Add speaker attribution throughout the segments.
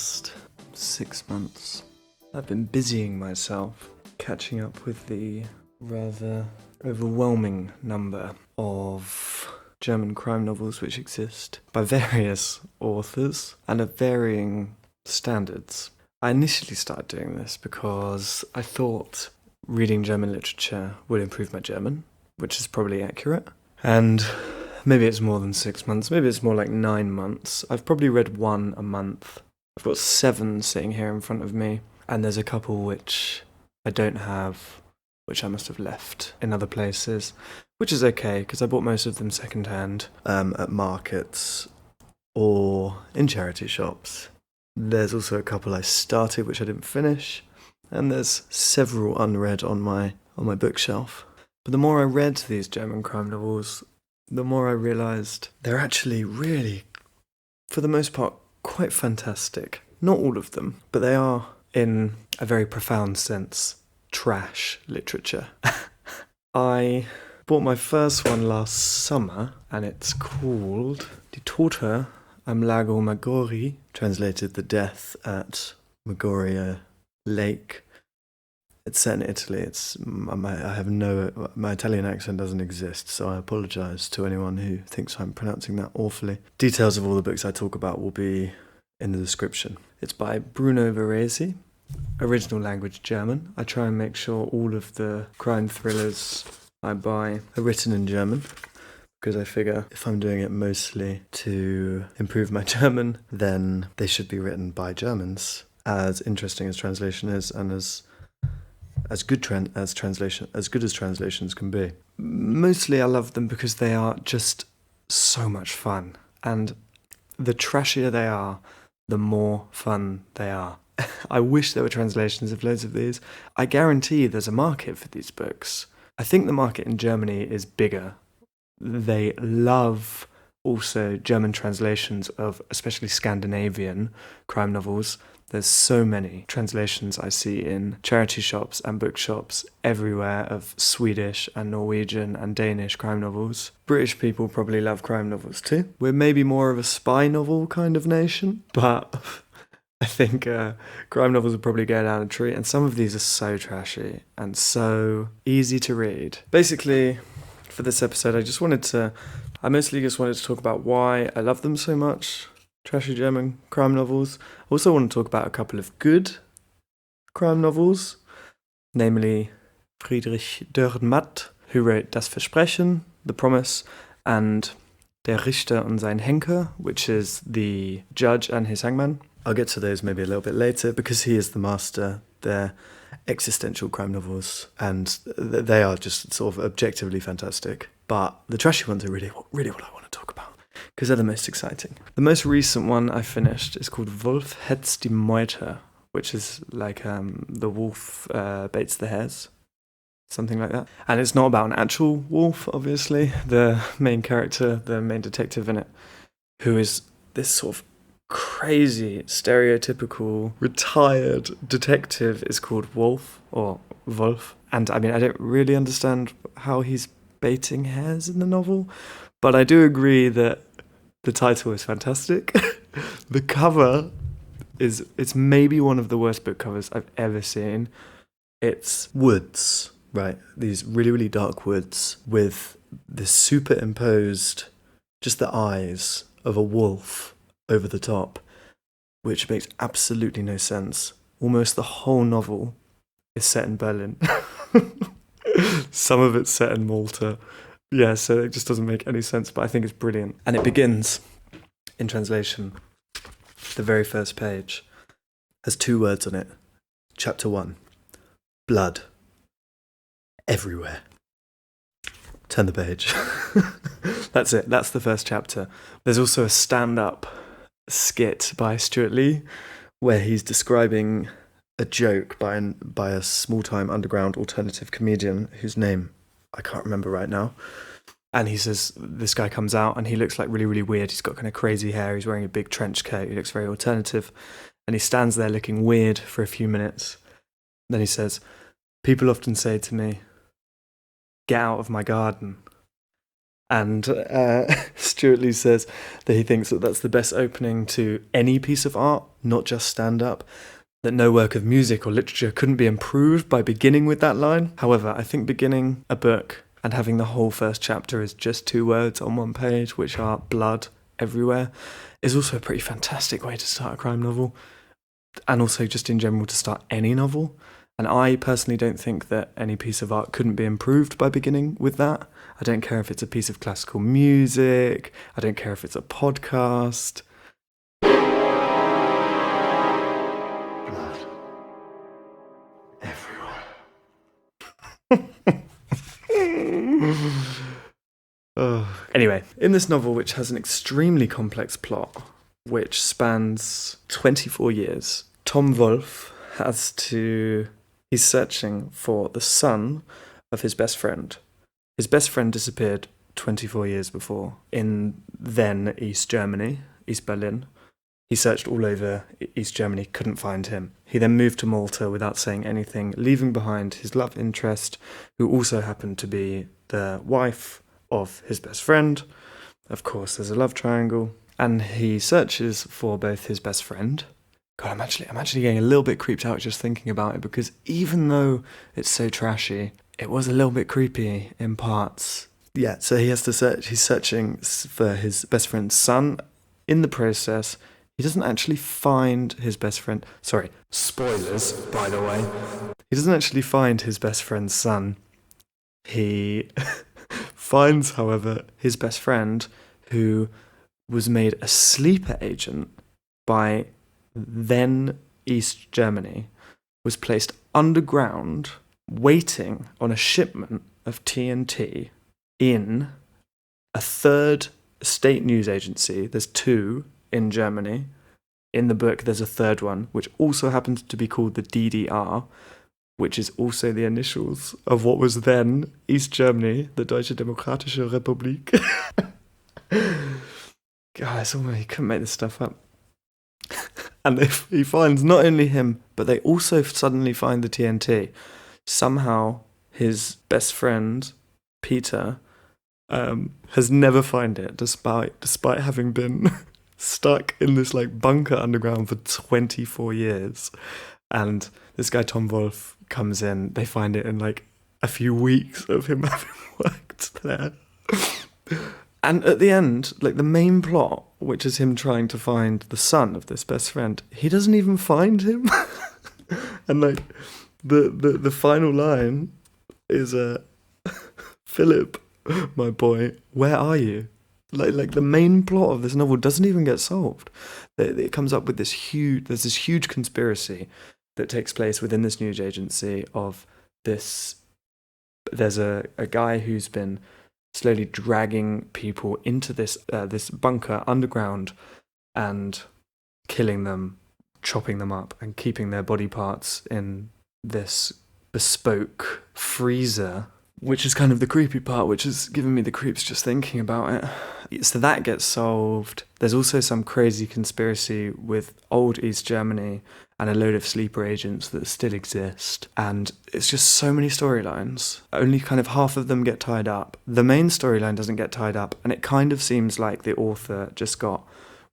Speaker 1: last 6 months, I've been busying myself, catching up with the rather overwhelming number of German crime novels which exist by various authors and of varying standards. I initially started doing this because I thought reading German literature would improve my German, which is probably accurate. And maybe it's more than 6 months, maybe it's more like 9 months. I've probably read one a month. I've got 7 sitting here in front of me, and there's a couple which I don't have, which I must have left in other places, which is okay, because I bought most of them secondhand at markets or in charity shops. There's also a couple I started which I didn't finish, and there's several unread on my bookshelf. But the more I read these German crime novels, the more I realised they're actually really, for the most part, quite fantastic. Not all of them, but they are, in a very profound sense, trash literature. I bought my first one last summer, and it's called Tote am Lago Maggiore, translated The Death at Maggiore Lake. It's set in Italy. My Italian accent doesn't exist, so I apologise to anyone who thinks I'm pronouncing that awfully. Details of all the books I talk about will be in the description. It's by Bruno Varese, original language German. I try and make sure all of the crime thrillers I buy are written in German, because I figure if I'm doing it mostly to improve my German, then they should be written by Germans. As interesting as translation is, and as good as translations can be. Mostly I love them because they are just so much fun. And the trashier they are, the more fun they are. I wish there were translations of loads of these. I guarantee there's a market for these books. I think the market in Germany is bigger. They love also German translations of especially Scandinavian crime novels. There's so many translations I see in charity shops and bookshops everywhere of Swedish and Norwegian and Danish crime novels. British people probably love crime novels too. We're maybe more of a spy novel kind of nation, but I think crime novels would probably go down a treat, and some of these are so trashy and so easy to read. Basically, for this episode, I mostly just wanted to talk about why I love them so much. Trashy German crime novels. I also want to talk about a couple of good crime novels, namely Friedrich Dürrenmatt, who wrote Das Versprechen, The Promise, and Der Richter und Sein Henker, which is the judge and his hangman. I'll get to those maybe a little bit later, because he is the master. They're existential crime novels, and they are just sort of objectively fantastic. But the trashy ones are really what I want to talk about, because they're the most exciting. The most recent one I finished is called Wolf hetzt die Meute, which is like the wolf baits the hares, something like that. And it's not about an actual wolf, obviously. The main character, the main detective in it, who is this sort of crazy, stereotypical, retired detective, is called Wolf, or Wolf. And I mean, I don't really understand how he's baiting hares in the novel, but I do agree that the title is fantastic. The cover it's maybe one of the worst book covers I've ever seen. It's woods, right? These really, really dark woods with this superimposed, just the eyes of a wolf over the top, which makes absolutely no sense. Almost the whole novel is set in Berlin. Some of it's set in Malta. Yeah, so it just doesn't make any sense, but I think it's brilliant. And it begins, in translation, the very first page has 2 words on it. Chapter 1, blood. Everywhere. Turn the page. That's it. That's the first chapter. There's also a stand-up skit by Stuart Lee where he's describing a joke by a small-time underground alternative comedian whose name I can't remember right now. And he says this guy comes out and he looks like really, really weird. He's got kind of crazy hair. He's wearing a big trench coat. He looks very alternative. And he stands there looking weird for a few minutes. Then he says, "People often say to me, 'Get out of my garden.' And Stuart Lee says that he thinks that that's the best opening to any piece of art, not just stand-up, that no work of music or literature couldn't be improved by beginning with that line. However, I think beginning a book and having the whole first chapter is just 2 words on one page, which are blood everywhere, is also a pretty fantastic way to start a crime novel, and also just in general to start any novel. And I personally don't think that any piece of art couldn't be improved by beginning with that. I don't care if it's a piece of classical music. I don't care if it's a podcast. Blood everywhere. Anyway, in this novel, which has an extremely complex plot, which spans 24 years, Tom Wolfe he's searching for the son of his best friend. His best friend disappeared 24 years before in then East Germany, East Berlin. He searched all over East Germany, couldn't find him. He then moved to Malta without saying anything, leaving behind his love interest, who also happened to be the wife of his best friend. Of course, there's a love triangle. And he searches for both his best friend. God, I'm actually getting a little bit creeped out just thinking about it, because even though it's so trashy, it was a little bit creepy in parts. Yeah, so he has to search. He's searching for his best friend's son. In the process, he doesn't actually find his best friend. Sorry, spoilers, by the way. He doesn't actually find his best friend's son. He finds, however, his best friend, who was made a sleeper agent by then East Germany, was placed underground waiting on a shipment of TNT in a third state news agency. There's 2 in Germany. In the book, there's a third one, which also happens to be called the DDR, which is also the initials of what was then East Germany, the Deutsche Demokratische Republik. Guys, you couldn't make this stuff up. And he finds not only him, but they also suddenly find the TNT. Somehow, his best friend, Peter, has never found it, despite having been stuck in this bunker underground for 24 years. And this guy, Tom Wolfe, comes in. They find it in a few weeks of him having worked there. And at the end, the main plot, which is him trying to find the son of this best friend, he doesn't even find him. And the final line is Philip, my boy, where are you? The main plot of this novel doesn't even get solved. It comes up with there's this huge conspiracy that takes place within this news agency of this. There's a guy who's been slowly dragging people into this bunker underground and killing them, chopping them up, and keeping their body parts in this bespoke freezer, which is kind of the creepy part, which is giving me the creeps just thinking about it. So that gets solved. There's also some crazy conspiracy with old East Germany and a load of sleeper agents that still exist. And it's just so many storylines. Only kind of half of them get tied up. The main storyline doesn't get tied up, and it kind of seems like the author just got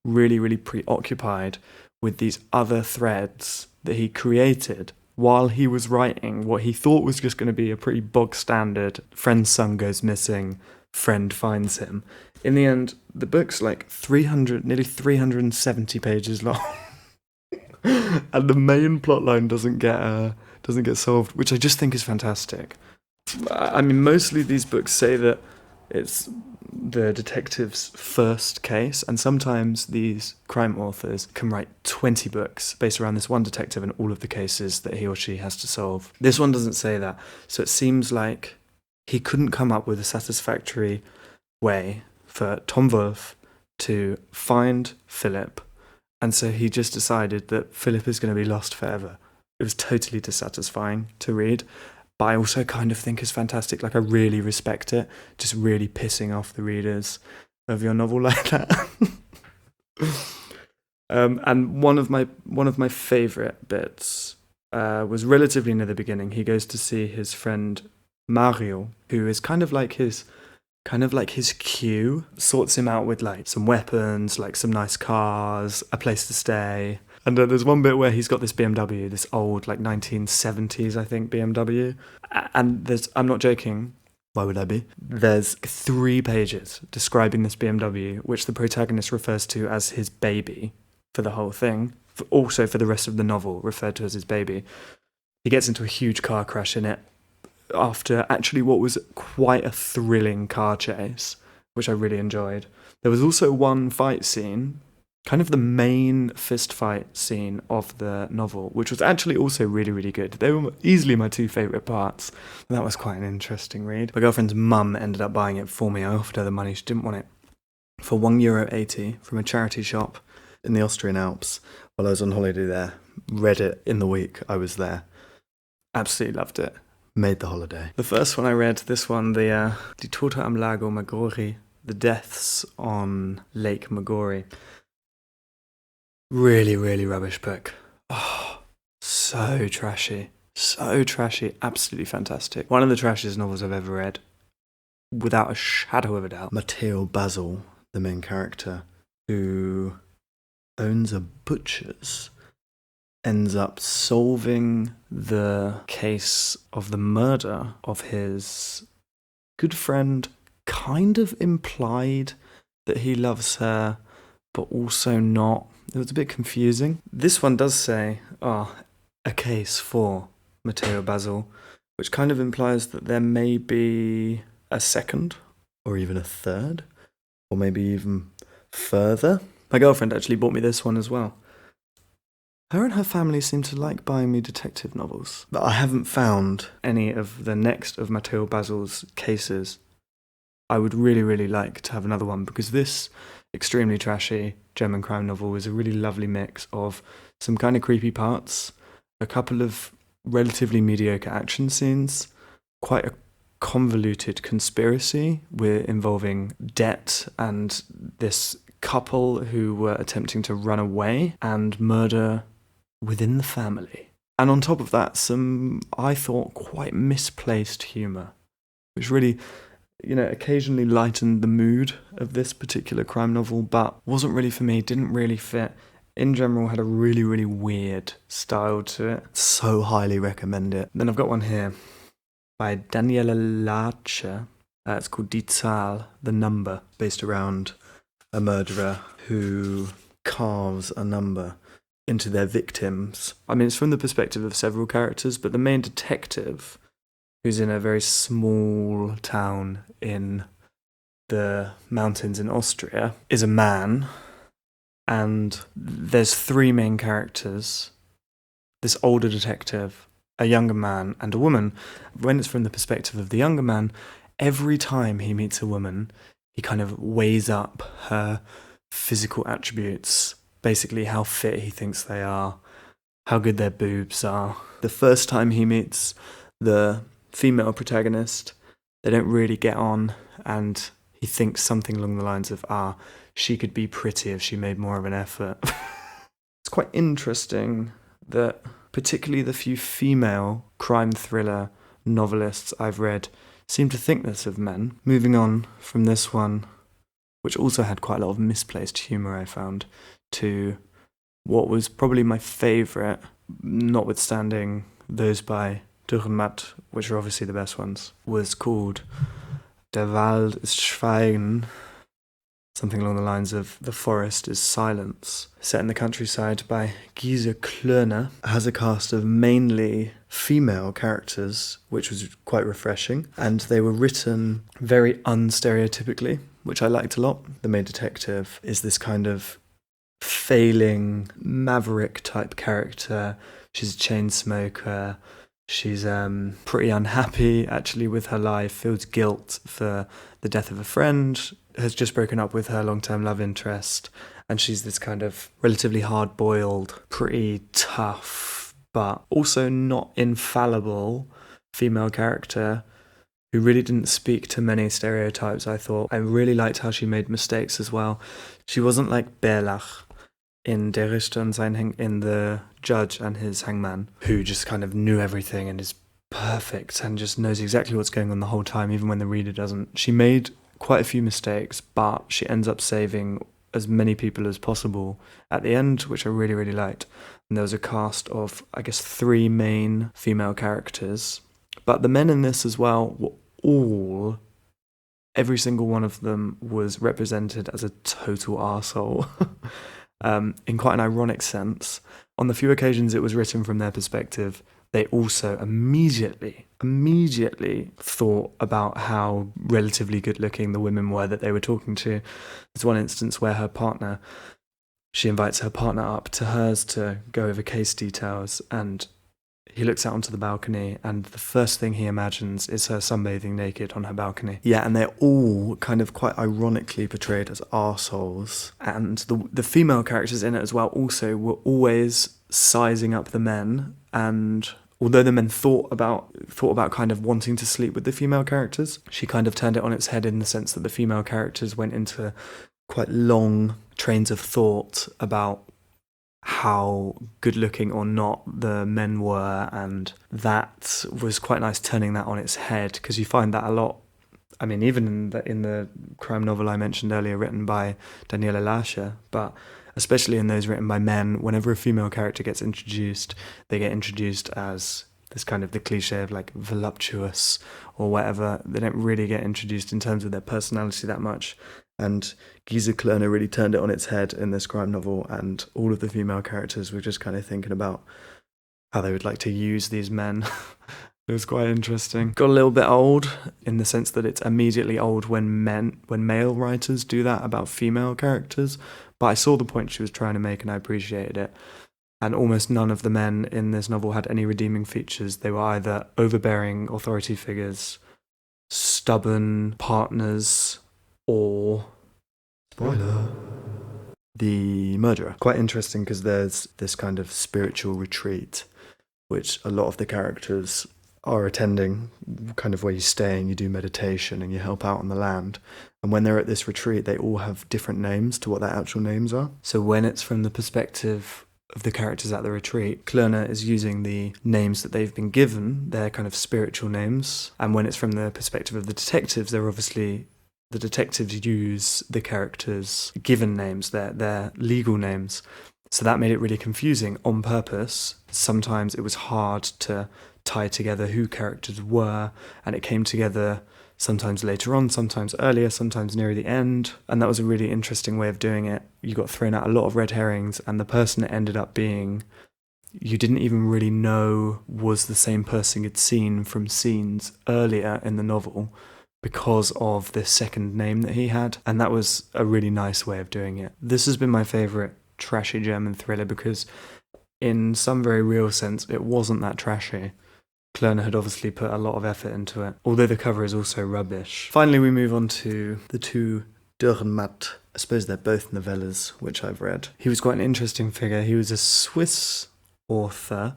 Speaker 1: really, really preoccupied with these other threads that he created while he was writing what he thought was just going to be a pretty bog standard friend's son goes missing, friend finds him. In the end, the book's nearly 370 pages long. And the main plotline doesn't get solved, which I just think is fantastic. I mean, mostly these books say that it's the detective's first case, and sometimes these crime authors can write 20 books based around this one detective and all of the cases that he or she has to solve. This one doesn't say that, so it seems like he couldn't come up with a satisfactory way for Tom Wolfe to find Philip, and so he just decided that Philip is going to be lost forever. It was totally dissatisfying to read, but I also kind of think it's fantastic. I really respect it, just really pissing off the readers of your novel like that. And one of my favourite bits was relatively near the beginning. He goes to see his friend Mario, who is kind of like his kind of like his queue, sorts him out with like some weapons, like some nice cars, a place to stay. And there's one bit where he's got this BMW, this old like 1970s, I think, BMW. And I'm not joking, why would I be? There's 3 pages describing this BMW, which the protagonist refers to as his baby for the whole thing. Also for the rest of the novel, referred to as his baby. He gets into a huge car crash in it after actually what was quite a thrilling car chase, which I really enjoyed. There was also one fight scene, kind of the main fist fight scene of the novel, which was actually also really, really good. They were easily my 2 favourite parts, and that was quite an interesting read. My girlfriend's mum ended up buying it for me. I offered her the money, she didn't want it, for €1.80 from a charity shop in the Austrian Alps while I was on holiday there. Read it in the week I was there. Absolutely loved it. Made the holiday. The first one I read, this one, the Tote am Lago Maggiore, The Deaths on Lake Maggiore. Really, really rubbish book. Oh, so trashy. So trashy. Absolutely fantastic. One of the trashiest novels I've ever read, without a shadow of a doubt. Matteo Basso, the main character, who owns a butcher's, ends up solving the case of the murder of his good friend, kind of implied that he loves her, but also not. It was a bit confusing. This one does say, a case for Matteo Basso, which kind of implies that there may be a second, or even a third, or maybe even further. My girlfriend actually bought me this one as well. Her and her family seem to like buying me detective novels, but I haven't found any of the next of Matteo Basso's cases. I would really, really like to have another one, because this extremely trashy German crime novel is a really lovely mix of some kind of creepy parts, a couple of relatively mediocre action scenes, quite a convoluted conspiracy involving debt and this couple who were attempting to run away, and murder within the family. And on top of that, some, I thought, quite misplaced humour, which really, occasionally lightened the mood of this particular crime novel, but wasn't really for me, didn't really fit. In general, had a really, really weird style to it. So highly recommend it. Then I've got one here by Daniela Larcher. It's called Die Zahl, The Number, based around a murderer who carves a number into their victims. I mean, it's from the perspective of several characters, but the main detective, who's in a very small town in the mountains in Austria, is a man, and there's 3 main characters: this older detective, a younger man, and a woman. When it's from the perspective of the younger man, every time he meets a woman, he kind of weighs up her physical attributes, basically how fit he thinks they are, how good their boobs are. The first time he meets the female protagonist, they don't really get on, and he thinks something along the lines of, she could be pretty if she made more of an effort. It's quite interesting that particularly the few female crime thriller novelists I've read seem to think this of men. Moving on from this one, which also had quite a lot of misplaced humour, I found, to what was probably my favourite, notwithstanding those by Dürrenmatt, which are obviously the best ones, was called Der Wald ist Schweigen, something along the lines of The Forest is Silence, set in the countryside by Gisa Klönne. It has a cast of mainly female characters, which was quite refreshing, and they were written very unstereotypically, which I liked a lot. The main detective is this kind of failing maverick type character. She's a chain smoker. She's pretty unhappy actually with her life, feels guilt for the death of a friend, has just broken up with her long-term love interest, and she's this kind of relatively hard-boiled, pretty tough, but also not infallible female character who really didn't speak to many stereotypes, I thought. I really liked how she made mistakes as well. She wasn't like Bärlach in Der Richter und Sein, in The Judge and His Hangman, who just kind of knew everything and is perfect and just knows exactly what's going on the whole time, even when the reader doesn't. She made quite a few mistakes, but she ends up saving as many people as possible at the end, which I really, really liked. And there was a cast of, I guess, 3 main female characters. But the men in this as well were every single one of them was represented as a total arsehole, in quite an ironic sense. On the few occasions it was written from their perspective, they also immediately thought about how relatively good looking the women were that they were talking to. There's one instance where she invites her partner up to hers to go over case details, and he looks out onto the balcony, and the first thing he imagines is her sunbathing naked on her balcony. Yeah, and they're all kind of quite ironically portrayed as arseholes. And the female characters in it as well also were always sizing up the men, and although the men thought about kind of wanting to sleep with the female characters, she kind of turned it on its head in the sense that the female characters went into quite long trains of thought about how good looking or not the men were, and that was quite nice, turning that on its head, because you find that a lot. I mean, even in the crime novel I mentioned earlier, written by Daniela Larcher, but especially in those written by men, whenever a female character gets introduced, they get introduced as this kind of the cliche of like voluptuous or whatever. They don't really get introduced in terms of their personality that much. And Gisa Klönne really turned it on its head in this crime novel, and all of the female characters were just kind of thinking about how they would like to use these men. It was quite interesting. Got a little bit old in the sense that it's immediately old when male writers do that about female characters, but I saw the point she was trying to make and I appreciated it. And almost none of the men in this novel had any redeeming features. They were either overbearing authority figures, stubborn partners, or, spoiler, the murderer. Quite interesting, because there's this kind of spiritual retreat which a lot of the characters are attending, kind of where you stay and you do meditation and you help out on the land. And when they're at this retreat, they all have different names to what their actual names are. So when it's from the perspective of the characters at the retreat, Klönne is using the names that they've been given, their kind of spiritual names. And when it's from the perspective of the detectives, the detectives use the characters' given names, their legal names. So that made it really confusing on purpose. Sometimes it was hard to tie together who characters were, and it came together sometimes later on, sometimes earlier, sometimes near the end. And that was a really interesting way of doing it. You got thrown out a lot of red herrings, and the person it ended up being, you didn't even really know was the same person you'd seen from scenes earlier in the novel, because of this second name that he had. And that was a really nice way of doing it. This has been my favourite trashy German thriller, because in some very real sense it wasn't that trashy. Klönne had obviously put a lot of effort into it, although the cover is also rubbish. Finally, we move on to the 2 Dürrenmatt. I suppose they're both novellas, which I've read. He was quite an interesting figure. He was a Swiss author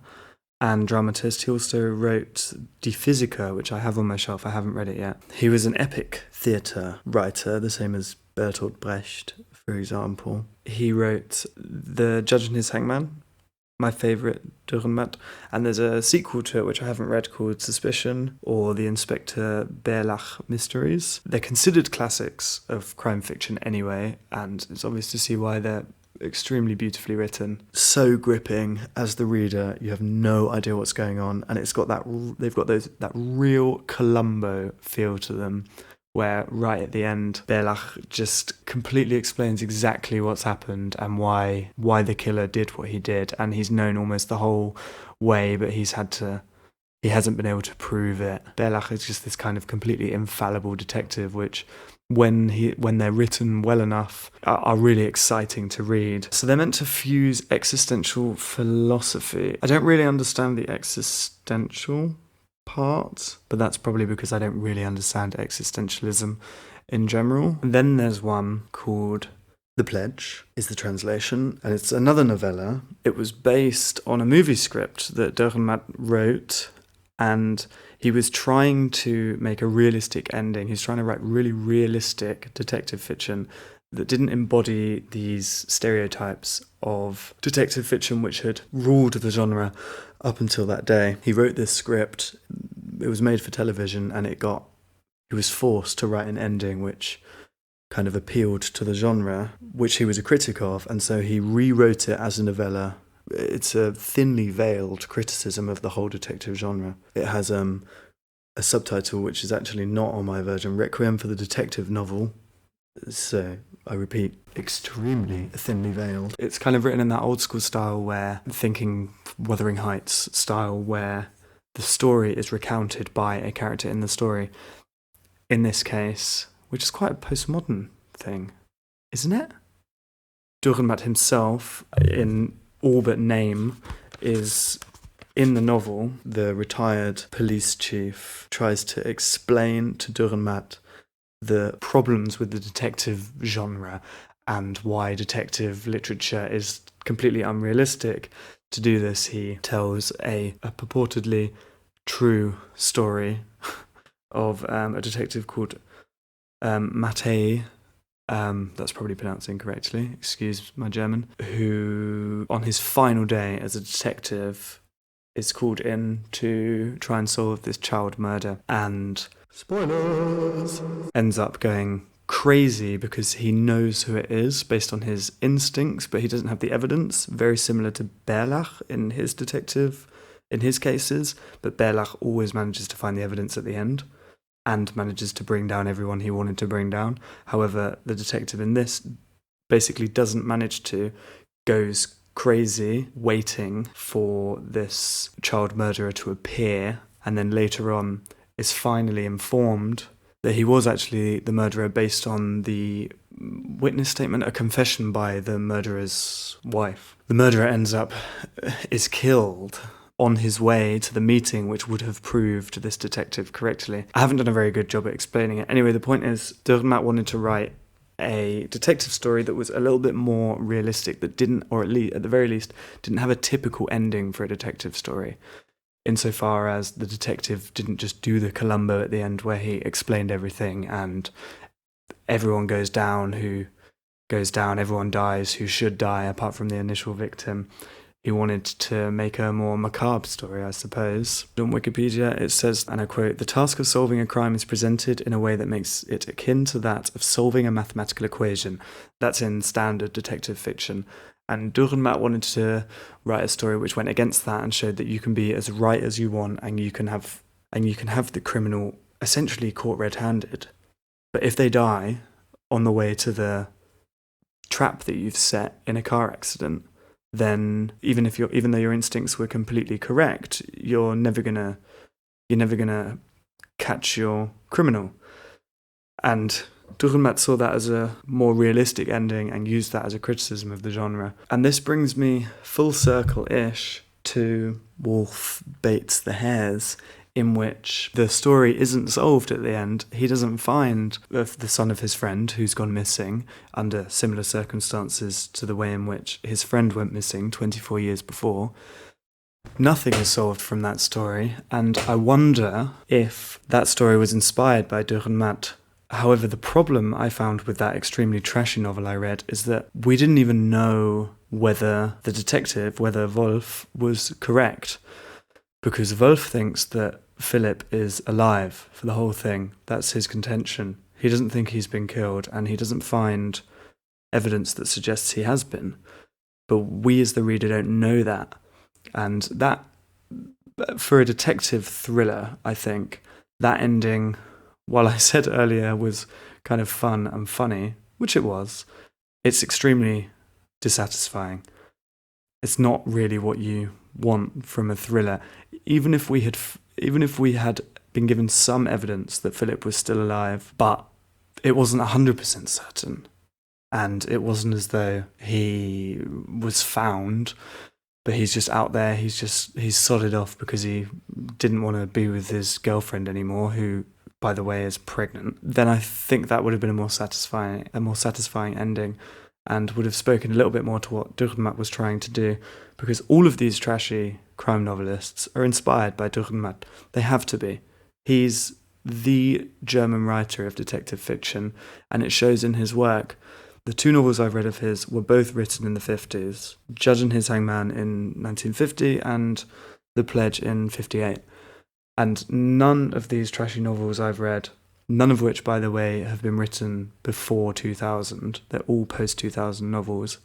Speaker 1: and dramatist. He also wrote Die Physiker, which I have on my shelf. I haven't read it yet. He was an epic theatre writer, the same as Bertolt Brecht, for example. He wrote The Judge and His Hangman, my favourite Dürrenmatt, and there's a sequel to it which I haven't read called Suspicion, or The Inspector Bärlach Mysteries. They're considered classics of crime fiction anyway, and it's obvious to see why they're extremely beautifully written. So gripping as the reader, you have no idea what's going on, and it's got that real Columbo feel to them, where right at the end, Bärlach just completely explains exactly what's happened and why the killer did what he did, and he's known almost the whole way, but he hasn't been able to prove it. Bärlach is just this kind of completely infallible detective, which when they're written well enough are really exciting to read. So they're meant to fuse existential philosophy. I don't really understand the existential part, but that's probably because I don't really understand existentialism in general. And then there's one called The Pledge, is the translation, and it's another novella. It was based on a movie script that Dürrenmatt wrote, and he was trying to make a realistic ending. He's trying to write really realistic detective fiction that didn't embody these stereotypes of detective fiction which had ruled the genre up until that day. He wrote this script, it was made for television, and it got he was forced to write an ending which kind of appealed to the genre, which he was a critic of, and so he rewrote it as a novella. It's a thinly veiled criticism of the whole detective genre. It has a subtitle which is actually not on my version, Requiem for the Detective Novel. So, I repeat, extremely thinly veiled. It's kind of written in that old school style where, thinking Wuthering Heights style, where the story is recounted by a character in the story. In this case, which is quite a postmodern thing, isn't it? Dürrenmatt himself, in all but name, is in the novel. The retired police chief tries to explain to Dürrenmatt the problems with the detective genre and why detective literature is completely unrealistic. To do this, he tells a purportedly true story of a detective called Matteo, that's probably pronounced incorrectly, excuse my German, who on his final day as a detective is called in to try and solve this child murder, and spoilers, ends up going crazy because he knows who it is based on his instincts, but he doesn't have the evidence. Very similar to Bärlach in his cases, but Bärlach always manages to find the evidence at the end and manages to bring down everyone he wanted to bring down. However, the detective in this basically doesn't manage to, goes crazy waiting for this child murderer to appear, and then later on is finally informed that he was actually the murderer based on the witness statement, a confession by the murderer's wife. The murderer is killed on his way to the meeting which would have proved this detective correctly. I haven't done a very good job at explaining it. Anyway, the point is, Dürrenmatt wanted to write a detective story that was a little bit more realistic, that didn't, or at the very least, didn't have a typical ending for a detective story, insofar as the detective didn't just do the Columbo at the end where he explained everything and everyone goes down who goes down, everyone dies who should die apart from the initial victim. He wanted to make a more macabre story, I suppose. On Wikipedia, it says, and I quote, "The task of solving a crime is presented in a way that makes it akin to that of solving a mathematical equation." That's in standard detective fiction. And Dürrenmatt wanted to write a story which went against that and showed that you can be as right as you want, and you can have the criminal essentially caught red-handed. But if they die on the way to the trap that you've set in a car accident, then even though your instincts were completely correct, you're never gonna catch your criminal. And Dürrenmatt saw that as a more realistic ending and used that as a criticism of the genre. And this brings me full circle-ish to Wolf Bates the Hares, in which the story isn't solved at the end. He doesn't find the son of his friend who's gone missing under similar circumstances to the way in which his friend went missing 24 years before. Nothing is solved from that story, and I wonder if that story was inspired by Dürrenmatt. However, the problem I found with that extremely trashy novel I read is that we didn't even know whether the detective, whether Wolf, was correct. Because Wolf thinks that Philip is alive for the whole thing. That's his contention. He doesn't think he's been killed, and he doesn't find evidence that suggests he has been. But we as the reader don't know that. And that, for a detective thriller, I think, that ending, while I said earlier was kind of fun and funny, which it was, it's extremely dissatisfying. It's not really what you want from a thriller. Even if we had been given some evidence that Philip was still alive, but it wasn't 100% certain, and it wasn't as though he was found, but he's just out there, he's sodded off because he didn't want to be with his girlfriend anymore, who, by the way, is pregnant, then I think that would have been a more satisfying ending, and would have spoken a little bit more to what Dürrenmatt was trying to do, because all of these trashy crime novelists are inspired by Dürrenmatt. They have to be. He's the German writer of detective fiction, and it shows in his work. The two novels I've read of his were both written in the 50s, Judge and His Hangman in 1950 and The Pledge in 58. And none of these trashy novels I've read, none of which, by the way, have been written before 2000. They're all post-2000 novels,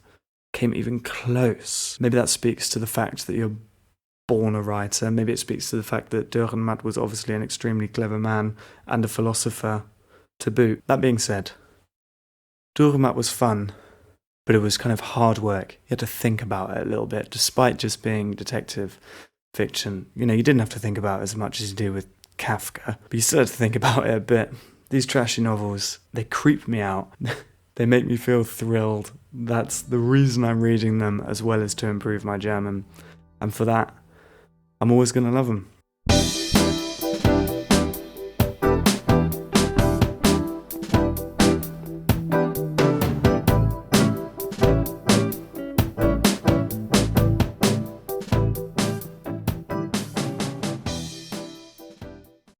Speaker 1: came even close. Maybe that speaks to the fact that you're born a writer. Maybe it speaks to the fact that Dürrenmatt was obviously an extremely clever man and a philosopher to boot. That being said, Dürrenmatt was fun, but it was kind of hard work. You had to think about it a little bit, despite just being detective fiction. You didn't have to think about it as much as you do with Kafka, but you still had to think about it a bit. These trashy novels, they creep me out. They make me feel thrilled. That's the reason I'm reading them, as well as to improve my German. And for that, I'm always going to love them.